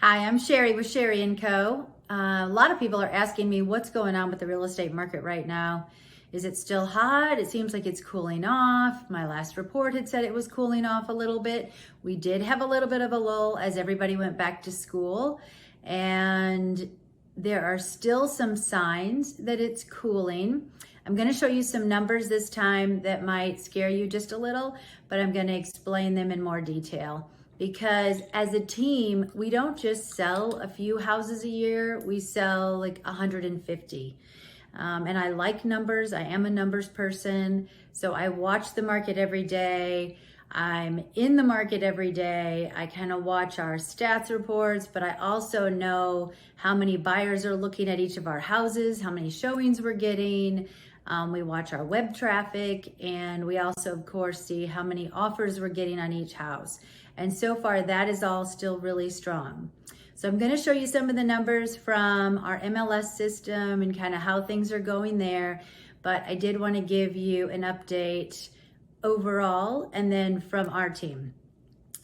Hi, I'm Sherry with Sherry & Co. A lot of people are asking me what's going on with the real estate market right now. Is it still hot? It seems like it's cooling off. My last report had said it was cooling off a little bit. We did have a little bit of a lull as everybody went back to school, and there are still some signs that it's cooling. I'm going to show you some numbers this time that might scare you just a little, but I'm going to explain them in more detail. Because as a team, we don't just sell a few houses a year, we sell like 150. And I like numbers, I am a numbers person, so I watch the market every day. I'm in the market every day. I kind of watch our stats reports, but I also know how many buyers are looking at each of our houses, how many showings we're getting. We watch our web traffic, and we also, of course, see how many offers we're getting on each house. And so far, that is all still really strong. So I'm going to show you some of the numbers from our MLS system and kind of how things are going there. But I did want to give you an update overall and then from our team.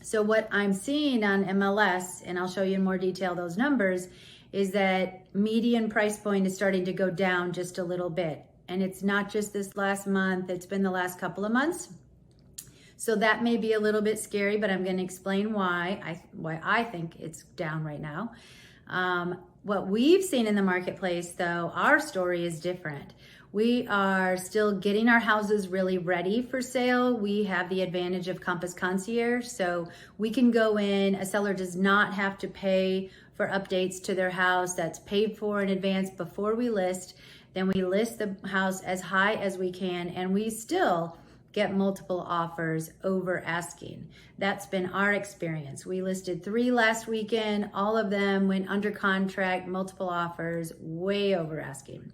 So what I'm seeing on MLS, and I'll show you in more detail those numbers, is that median price point is starting to go down just a little bit. And it's not just this last month, it's been the last couple of months. So that may be a little bit scary, but I'm going to explain why I think it's down right now. What we've seen in the marketplace, though, our story is different. We are still getting our houses really ready for sale. We have the advantage of Compass Concierge, so we can go in. A seller does not have to pay for updates to their house. That's paid for in advance before we list. Then we list the house as high as we can, and we still get multiple offers over asking. That's been our experience. We listed 3 last weekend. All of them went under contract, multiple offers, way over asking.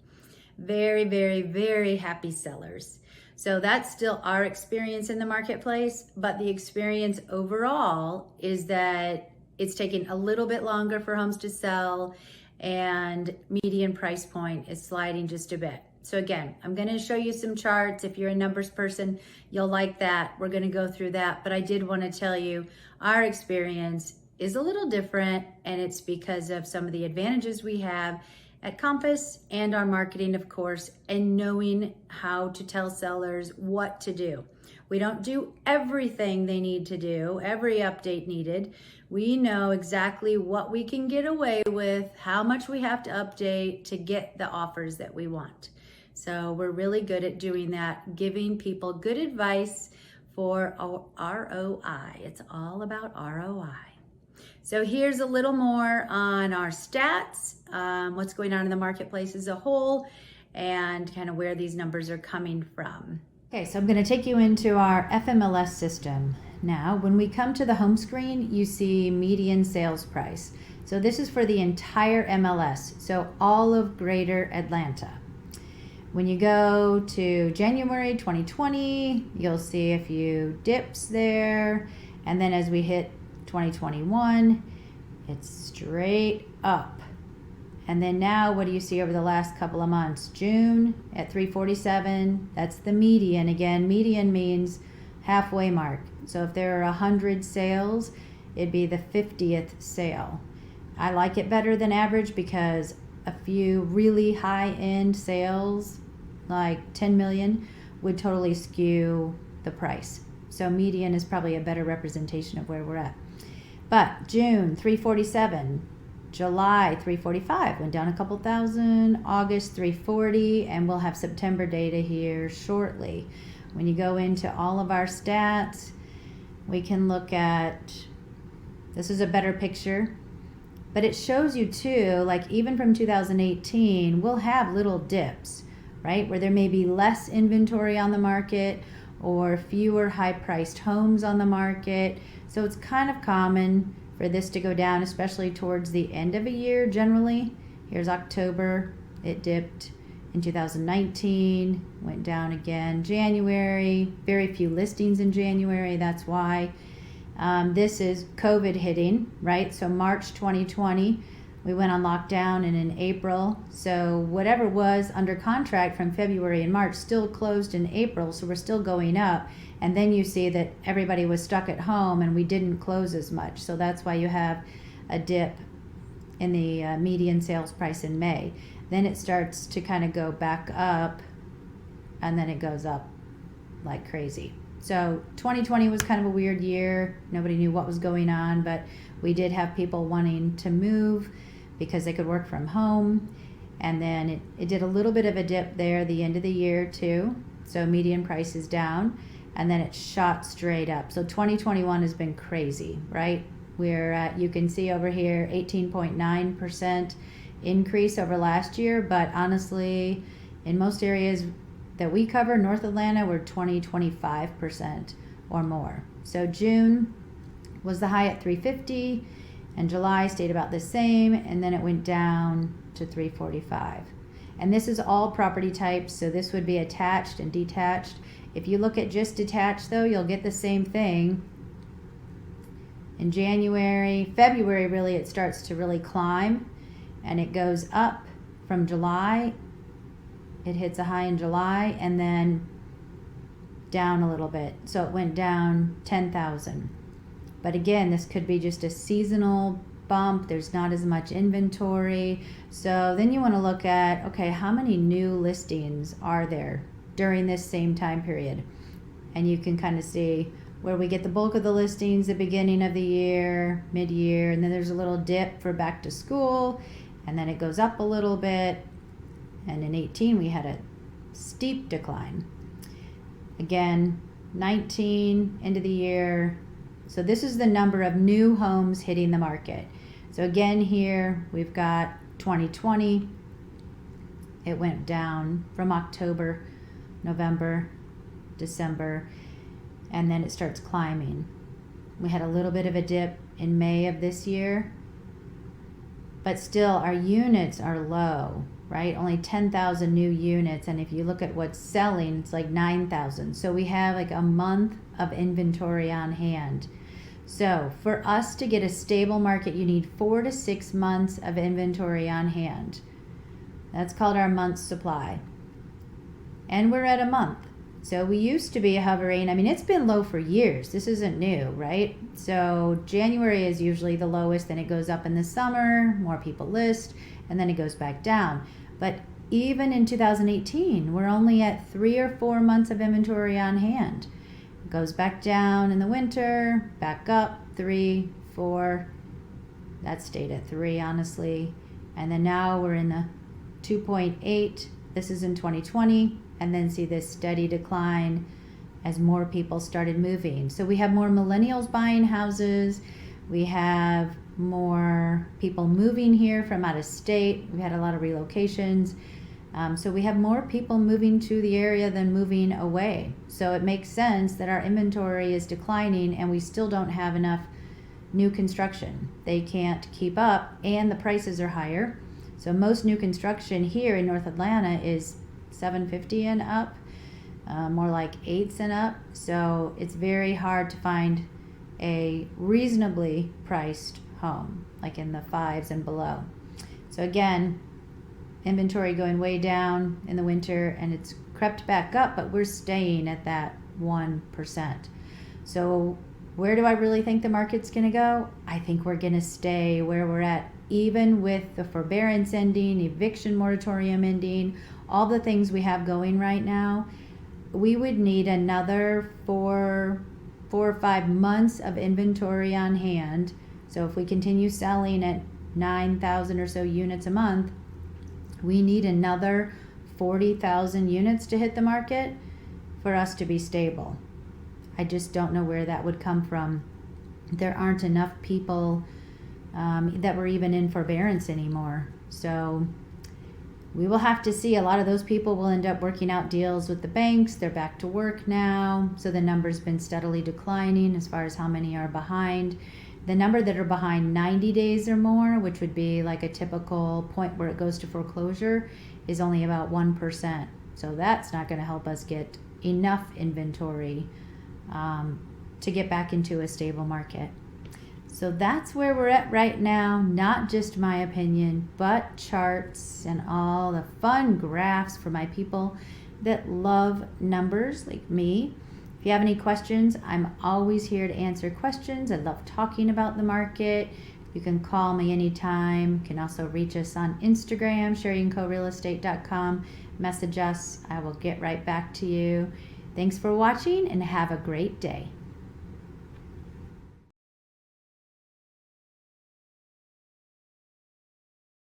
Very, very, very happy sellers. So that's still our experience in the marketplace, but the experience overall is that it's taking a little bit longer for homes to sell, and median price point is sliding just a bit. So again, I'm going to show you some charts. If you're a numbers person, you'll like that. We're going to go through that. But I did want to tell you our experience is a little different, and it's because of some of the advantages we have at Compass and our marketing, of course, and knowing how to tell sellers what to do. We don't do everything they need to do, every update needed. We know exactly what we can get away with, how much we have to update to get the offers that we want. So we're really good at doing that, giving people good advice for ROI. It's all about ROI. So here's a little more on our stats, what's going on in the marketplace as a whole, and kind of where these numbers are coming from. Okay, so I'm going to take you into our FMLS system. Now, when we come to the home screen, you see median sales price. So this is for the entire MLS, so all of Greater Atlanta. When you go to January 2020, you'll see a few dips there. And then as we hit 2021, it's straight up. And then now, what do you see over the last couple of months? June at 347, that's the median. Again, median means halfway mark. So if there are 100 sales, it'd be the 50th sale. I like it better than average because a few really high-end sales, like 10 million, would totally skew the price. So median is probably a better representation of where we're at. But June, 347. July, 345, went down a couple thousand. August, 340, and we'll have September data here shortly. When you go into all of our stats, we can look at, this is a better picture, but it shows you too, like even from 2018, we'll have little dips, right? Where there may be less inventory on the market or fewer high-priced homes on the market. So it's kind of common for this to go down, especially towards the end of a year generally. Here's October, it dipped in 2019, went down again January, very few listings in January, that's why. This is COVID hitting, right? So March 2020, we went on lockdown, and in April, so whatever was under contract from February and March still closed in April, so we're still going up. And then you see that everybody was stuck at home and we didn't close as much. So that's why you have a dip in the median sales price in May. Then it starts to kind of go back up, and then it goes up like crazy. So 2020 was kind of a weird year. Nobody knew what was going on, but we did have people wanting to move because they could work from home. And then it did a little bit of a dip there the end of the year too. So median price is down, and then it shot straight up. So 2021 has been crazy, right? We're at, you can see over here, 18.9% increase over last year. But honestly, in most areas that we cover, North Atlanta, we're 25% or more. So June was the high at 350, and July stayed about the same, and then it went down to 345. And this is all property types, so this would be attached and detached. If you look at just detached though, you'll get the same thing. In January, February, really it starts to really climb, and it goes up from July. It hits a high in July and then down a little bit. So it went down 10,000. But again, this could be just a seasonal bump. There's not as much inventory. So then you want to look at, okay, how many new listings are there during this same time period? And you can kind of see where we get the bulk of the listings, the beginning of the year, mid-year, and then there's a little dip for back to school, and then it goes up a little bit. And in 18, we had a steep decline. Again, 19, end of the year. So this is the number of new homes hitting the market. So again, here we've got 2020. It went down from October, November, December, and then it starts climbing. We had a little bit of a dip in May of this year, but still our units are low, right? Only 10,000 new units. And if you look at what's selling, it's like 9,000. So we have like a month of inventory on hand. So for us to get a stable market, you need 4 to 6 months of inventory on hand. That's called our month's supply. And we're at a month. So we used to be hovering, I mean, it's been low for years. This isn't new, right? So January is usually the lowest, then it goes up in the summer, more people list, and then it goes back down. But even in 2018, we're only at 3 or 4 months of inventory on hand. It goes back down in the winter, back up, 3, 4. That stayed at 3, honestly. And then now we're in the 2.8. This is in 2020. And then see this steady decline as more people started moving. So we have more millennials buying houses. We have more people moving here from out of state. We had a lot of relocations. So we have more people moving to the area than moving away. So it makes sense that our inventory is declining and we still don't have enough new construction. They can't keep up and the prices are higher. So most new construction here in North Atlanta is $750 and up, more like $8s and up. So it's very hard to find a reasonably priced home, like in the 5s and below. So again, inventory going way down in the winter, and it's crept back up, but we're staying at that 1%. So where do I really think the market's going to go? I think we're going to stay where we're at, even with the forbearance ending, eviction moratorium ending, all the things we have going right now. We would need another 4 or 5 months of inventory on hand. So if we continue selling at 9,000 or so units a month, we need another 40,000 units to hit the market for us to be stable. I just don't know where that would come from. There aren't enough people that were even in forbearance anymore. So we will have to see. A lot of those people will end up working out deals with the banks. They're back to work now. So the number's been steadily declining as far as how many are behind. The number that are behind 90 days or more, which would be like a typical point where it goes to foreclosure, is only about 1%. So that's not going to help us get enough inventory to get back into a stable market. So that's where we're at right now. Not just my opinion, but charts and all the fun graphs for my people that love numbers like me. If you have any questions, I'm always here to answer questions. I love talking about the market. If You can call me anytime. You can also reach us on Instagram, sherryandcorealestate.com. Message us. I will get right back to you. Thanks for watching and have a great day.